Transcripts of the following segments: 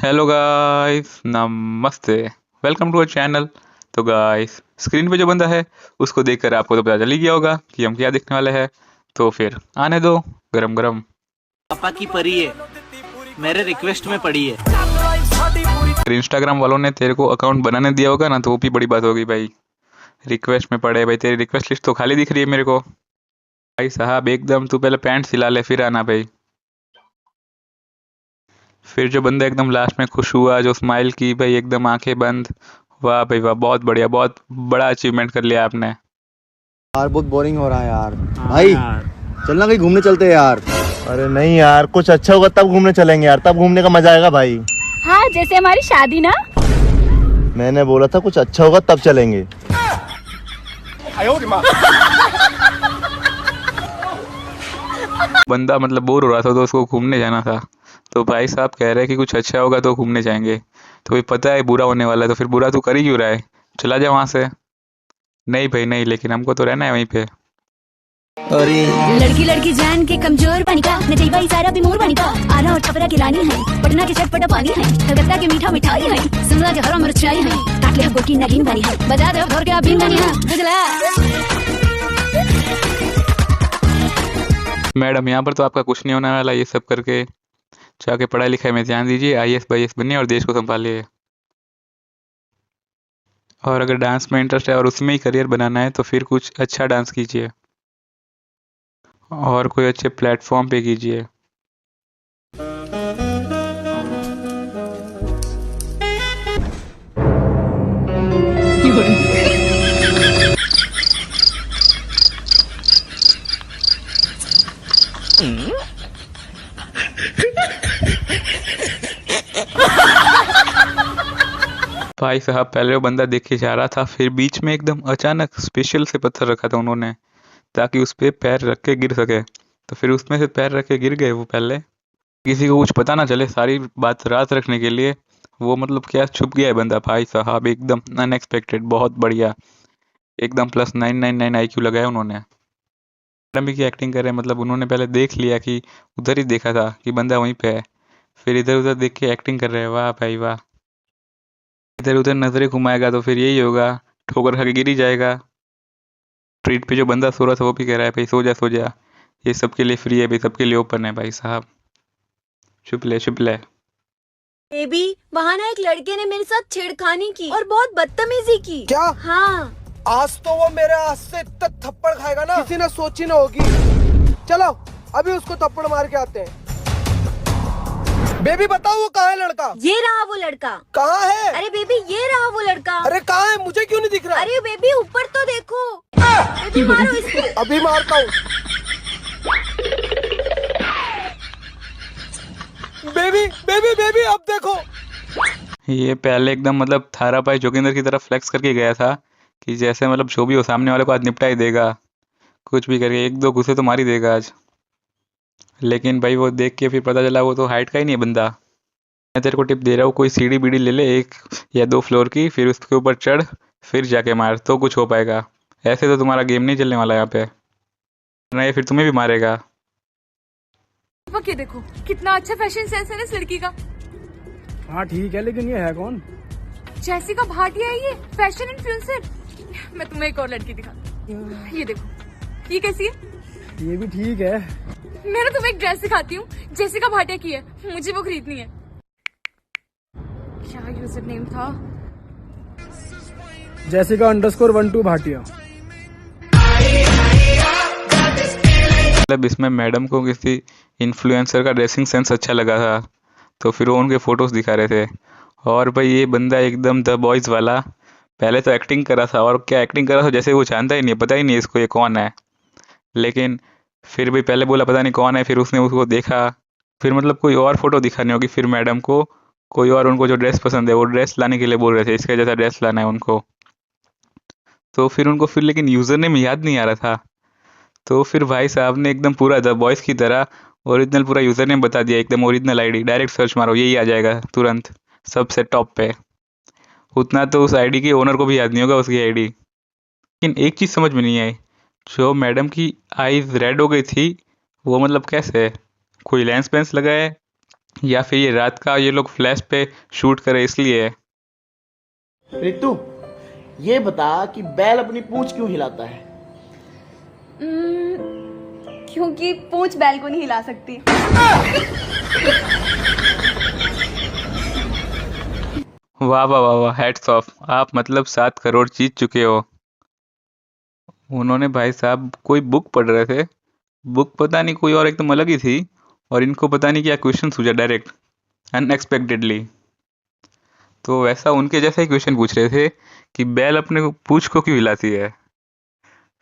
Hello guys, नमस्ते। Welcome to our channel. तो guys, screen पे जो बंदा है उसको देखकर आपको तो पता चल ही गया होगा कि हम क्या दिखने वाले हैं। तो फिर आने दो, गरम गरम। पापा की परी है, मेरे रिक्वेस्ट में पड़ी है। अगर इंस्टाग्राम वालों ने तेरे को अकाउंट बनाने दिया होगा ना तो वो भी बड़ी बात होगी भाई। रिक्वेस्ट में पड़े भाई, तेरी रिक्वेस्ट लिस्ट तो खाली दिख रही है मेरे को। भाई साहब, एकदम तू पहले पैंट सिला ले फिर आना भाई। फिर जो बंदा एकदम लास्ट में खुश हुआ, जो स्माइल की भाई, एकदम आंखें बंद। वाह भाई वाह, बहुत बढ़िया, बहुत बड़ा अचीवमेंट कर लिया आपने। यार बहुत बोरिंग हो रहा है यार। हाँ भाई यार। चलना कहीं घूमने चलते हैं यार। अरे नहीं यार, कुछ अच्छा होगा तब घूमने चलेंगे यार, तब घूमने का मजा आएगा भाई। हाँ, जैसे हमारी शादी ना। मैंने बोला था कुछ अच्छा होगा तब चलेंगे। बंदा मतलब बोर हो रहा था तो उसको घूमने जाना था। तो भाई साहब कह रहे हैं कि कुछ अच्छा होगा तो घूमने जाएंगे। तो भाई पता है बुरा होने वाला है, तो फिर बुरा तू कर ही क्यों रहा है? चला जा वहां से। नहीं भाई नहीं, लेकिन हमको तो रहना है वहीं पे। लड़की लड़की जान के कमजोर बनिका नचैबा ई सारा भी मोर बनिका आना और छपरा की रानी है, पटना के चटपटा पानी है, कलकत्ता के मीठा मिठाई है, शिमला के हरा मिर्चाई है, काटले हमको की नगीन बनी है, बजा दे धोर के आप बीन बनी है, बुझला। मैडम, यहाँ पर तो आपका कुछ नहीं होने वाला। ये सब करके जाके पढ़ाई लिखाई में ध्यान दीजिए, IAS वाईएएस बनिए और देश को संभालिए। और अगर डांस में इंटरेस्ट है और उसमें ही करियर बनाना है तो फिर कुछ अच्छा डांस कीजिए और कोई अच्छे प्लेटफॉर्म पे कीजिए। भाई साहब, पहले वो बंदा देख के जा रहा था, फिर बीच में एकदम अचानक स्पेशल से पत्थर रखा था उन्होंने ताकि उस पे पैर रख के गिर सके। तो फिर उसमें से पैर रख के गिर गए वो पहले। किसी को कुछ पता ना चले, सारी बात रात रखने के लिए वो मतलब क्या छुप गया है बंदा। भाई साहब एकदम अनएक्सपेक्टेड, बहुत बढ़िया। एकदम +999 IQ लगाया उन्होंने। मैडम भी की एक्टिंग कर रहे हैं, मतलब उन्होंने पहले देख लिया कि उधर ही देखा था कि बंदा वहीं पे है, फिर इधर उधर देख के एक्टिंग कर रहे हैं। वाह भाई वाह। इधर उधर नजरें घुमाएगा तो फिर यही होगा, ठोकर खा के गिर ही जाएगा। स्ट्रीट पे जो बंदा सो रहा था वो भी कह रहा है भाई सो जा सो जा, ये सबके लिए फ्री है भाई, सबके लिए ओपन है भाई साहब। चुप ले चुप ले। बेबी, वहाँ ना एक लड़के ने मेरे साथ छेड़खानी की और बहुत बदतमीजी की। क्या? हाँ। आज तो वो मेरे हाथ से इतना थप्पड़ खाएगा ना, किसी ने सोची ना होगी। चलो अभी उसको थप्पड़ मार के आते हैं। बेबी बताओ वो कहाँ है लड़का? ये रहा वो लड़का। कहाँ है? अरे बेबी, ये रहा वो लड़का। अरे कहाँ है, मुझे क्यों नहीं दिख रहा? अरे बेबी, ऊपर तो देखो। बेबी मारो इसको। अभी मारता हूँ। बेबी बेबी बेबी अब देखो। ये पहले एकदम मतलब थारा भाई जोगिंदर की तरफ फ्लेक्स करके गया था कि जैसे मतलब जो भी हो सामने वाले को आज निपटा ही देगा, कुछ भी करके एक दो घुसे तो मार ही देगा आज। लेकिन भाई वो देख के फिर पता चला वो तो हाइट का ही नहीं है बंदा। मैं तेरे को टिप दे रहा हूँ, कोई सीढ़ी बीढ़ी ले ले 1 या 2 फ्लोर की, फिर उसके ऊपर चढ़, फिर जाके मार तो कुछ हो पाएगा। ऐसे तो तुम्हारा गेम नहीं चलने वाला यहाँ पे, नहीं फिर तुम्हें भी मारेगा। ये देखो कितना अच्छा फैशन सेंस है ना इस लड़की का। हाँ ठीक है, लेकिन ये है कौन? जैसिका भाटिया है ये, फैशन इन्फ्लुएंसर। मैं तुम्हें एक और लड़की दिखाती हूँ, ये देखो, ये कैसी है? ये भी ठीक है। मैं ना तुम्हें एक ड्रेस दिखाती हूँ, जैसिका भाटिया की है, मुझे वो खरीदनी है। क्या यूजर नेम था? Jessica_12 भाटिया। मतलब इसमें मैडम को किसी इन्फ्लुएंसर का ड्रेसिंग सेंस अच्छा लगा था तो फिर वो उनके फोटोज दिखा रहे थे। और भाई ये बंदा एकदम द बॉयज वाला पहले तो एक्टिंग कर रहा था, और क्या एक्टिंग कर रहा था, जैसे वो जानता ही नहीं, पता ही नहीं इसको ये कौन है। लेकिन फिर भी पहले बोला पता नहीं कौन है, फिर उसने उसको देखा, फिर मतलब कोई और फोटो दिखानी होगी फिर मैडम को, कोई और उनको जो ड्रेस पसंद है वो ड्रेस लाने के लिए बोल रहे थे, इसका जैसा ड्रेस लाना है उनको। तो फिर उनको फिर लेकिन यूजर नेम याद नहीं आ रहा था। तो फिर भाई साहब ने एकदम पूरा द बॉयज़ की तरह ओरिजिनल पूरा यूज़र नेम बता दिया, एकदम ओरिजिनल आईडी। डायरेक्ट सर्च मारो यही आ जाएगा तुरंत सबसे टॉप पे। उतना तो उस आईडी के ओनर को भी याद नहीं होगा उसकी आईडी। लेकिन एक चीज़ समझ में नहीं आई, जो मैडम की आईज रेड हो गई थी वो मतलब कैसे? कोई लेंस पेंस लगा है या फिर ये रात का ये लोग फ्लैश पे शूट करे इसलिए है। रितु, ये बता कि बैल अपनी पूंछ क्यों हिलाता है? क्योंकि पूंछ बैल को नहीं हिला सकती। वाह वाह वाह वाह, हैट्स ऑफ, आप मतलब 7 करोड़ जीत चुके हो। उन्होंने भाई साहब कोई बुक पढ़ रहे थे, बुक पता नहीं कोई और एकदम अलग ही थी, और इनको पता नहीं क्या क्वेश्चन सूझा डायरेक्ट अनएक्सपेक्टेडली। तो वैसा उनके जैसा ही क्वेश्चन पूछ रहे थे कि बैल अपने पूंछ को क्यों हिलाती है।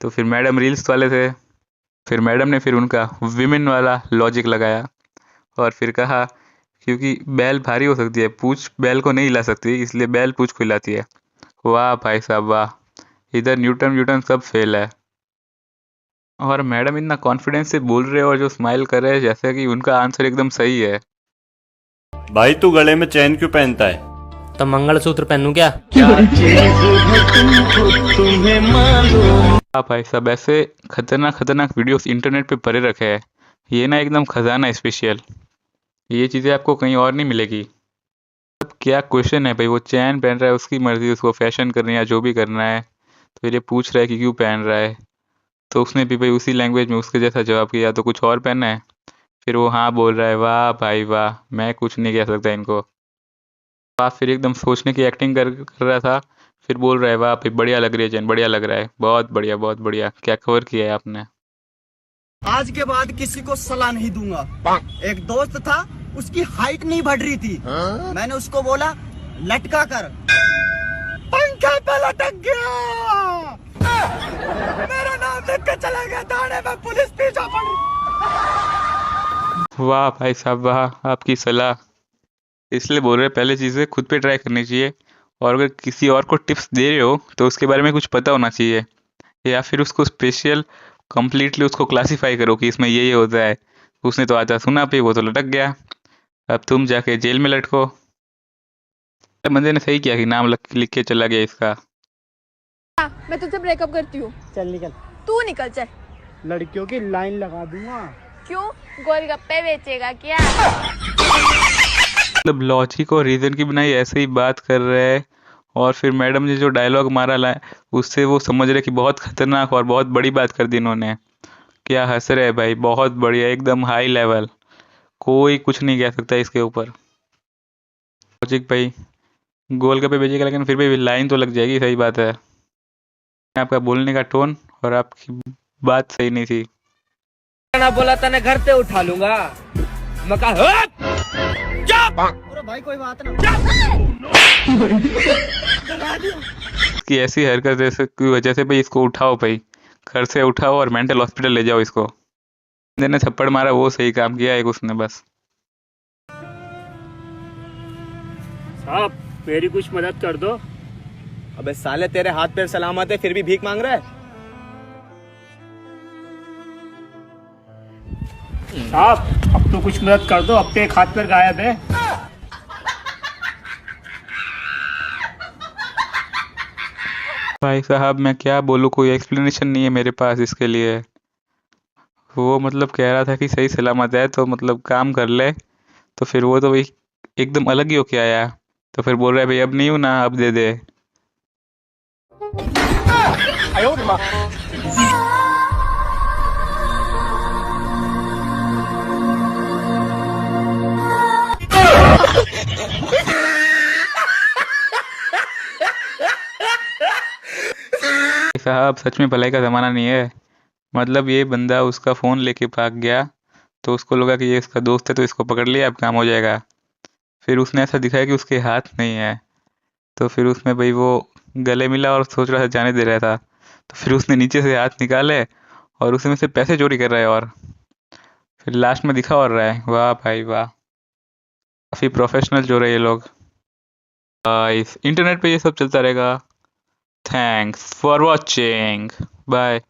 तो फिर मैडम रील्स वाले थे, फिर मैडम ने फिर उनका विमेन वाला लॉजिक लगाया और फिर कहा क्योंकि बैल भारी हो सकती है, पूंछ बैल को नहीं हिला सकती, इसलिए बैल पूंछ को हिलाती है। वाह भाई साहब वाह, इधर न्यूटन सब फेल है। और मैडम इतना कॉन्फिडेंस से बोल रहे हैं और जो स्माइल कर रहे हैं जैसे कि उनका आंसर एकदम सही है। भाई तू गले में चैन क्यों पहनता है? तो मंगलसूत्र पहनूं क्या? हाँ भाई साहब, ऐसे खतरनाक वीडियोस इंटरनेट पे भरे रखे हैं, ये ना एकदम खजाना स्पेशल, ये चीज़ें आपको कहीं और नहीं मिलेगी। अब क्या क्वेश्चन है भाई, वो चैन पहन रहा है, उसकी मर्जी, उसको फैशन करनी है या जो भी करना है, तो ये पूछ रहा है कि क्यों पहन रहा है, तो उसने भी भाई उसी लैंग्वेज में उसके जैसा जवाब किया, तो कुछ और पहना है, फिर वो हाँ बोल रहा है। वाह भाई वाह, मैं कुछ नहीं कह सकता इनको। वाह, फिर एकदम सोचने की एक्टिंग कर रहा था, फिर बोल रहा है वाह भाई बढ़िया लग रही है चैन, बढ़िया लग रहा है, बहुत बढ़िया, क्या कवर किया है आपने। आज के बाद किसी को सलाह नहीं दूंगा। एक दोस्त था, उसकी हाइट नहीं बढ़ रही थी, मैंने उसको बोला लटका कर, पंखे पे लटक गया, मेरा नाम लिख के चला गया थाने में, पुलिस पीछा पड़ रही। वाह भाई साहब वाह, आपकी सलाह, इसलिए बोल रहे पहले चीज़ें खुद पे ट्राई करनी चाहिए, और अगर किसी और को टिप्स दे रहे हो तो उसके बारे में कुछ पता होना चाहिए, या फिर उसको स्पेशल कंप्लीटली उसको क्लासीफाई करो कि इसमें ये होता है। उसने तो आधा सुना पे, वो तो लटक गया, अब तुम जाके जेल में लटको। बंदे ने सही किया कि नाम लिख के चला गया इसका। मैं तुझसे ब्रेकअप करती हूँ। चल निकल, तू निकल चल। लड़कियों की लाइन लगा दूंगा। क्यों, गोलगप्पे बेचेगा क्या? मतलब लॉजिक और रीजन की बनाई ऐसे ही बात कर रहे हैं, और फिर मैडम ने जो डायलॉग मारा उससे वो समझ रहे कि बहुत खतरनाक और बहुत बड़ी बात कर दी इन्होंने। क्या हंस रहे भाई, बहुत बढ़िया, एकदम हाई लेवल, कोई कुछ नहीं कह सकता इसके ऊपर। लॉजिक भाई, गोलगप्पे बेचेगा लेकिन फिर भी लाइन तो लग जाएगी, सही बात है। आपका बोलने का टोन और आपकी बात सही नहीं थी। ना बोला तने घर पे उठा लूंगा, मैं कहा भाई कोई बात ना। कि ऐसी हरकत की वजह से भाई इसको उठाओ, भाई घर से उठाओ और मेंटल हॉस्पिटल ले जाओ इसको। ने थप्पड़ मारा वो सही काम किया एक उसने बस। साहब मेरी कुछ मदद कर दो। अबे साले तेरे हाथ पैर सलामत है, फिर भी भीख मांग रहा है। साहब अब तो कुछ मदद कर दो, अब तो एक हाथ पैर गायब है। भाई साहब मैं क्या बोलूँ, कोई एक्सप्लेनेशन नहीं है मेरे पास इसके लिए। वो मतलब कह रहा था कि सही सलामत है तो मतलब काम कर ले, तो फिर वो तो भाई एकदम अलग ही होके आया, तो फिर बोल रहा है भाई अब नहीं हूँ ना, अब दे दे। साहब सच में भलाई का ज़माना नहीं है। मतलब ये बंदा उसका फ़ोन लेके भाग गया, तो उसको लगा कि ये इसका दोस्त है तो इसको पकड़ लिया, अब काम हो जाएगा। फिर उसने ऐसा दिखाया कि उसके हाथ नहीं है, तो फिर उसमें भाई वो गले मिला और सोच रहा था जाने दे रहा था, तो फिर उसने नीचे से हाथ निकाले और उसमें से पैसे चोरी कर रहा है, और फिर लास्ट में दिखा और रहा है। वाह भाई वाह, काफ़ी प्रोफेशनल जो रहे ये लोग। इस इंटरनेट पे ये सब चलता रहेगा। Thanks for watching, bye.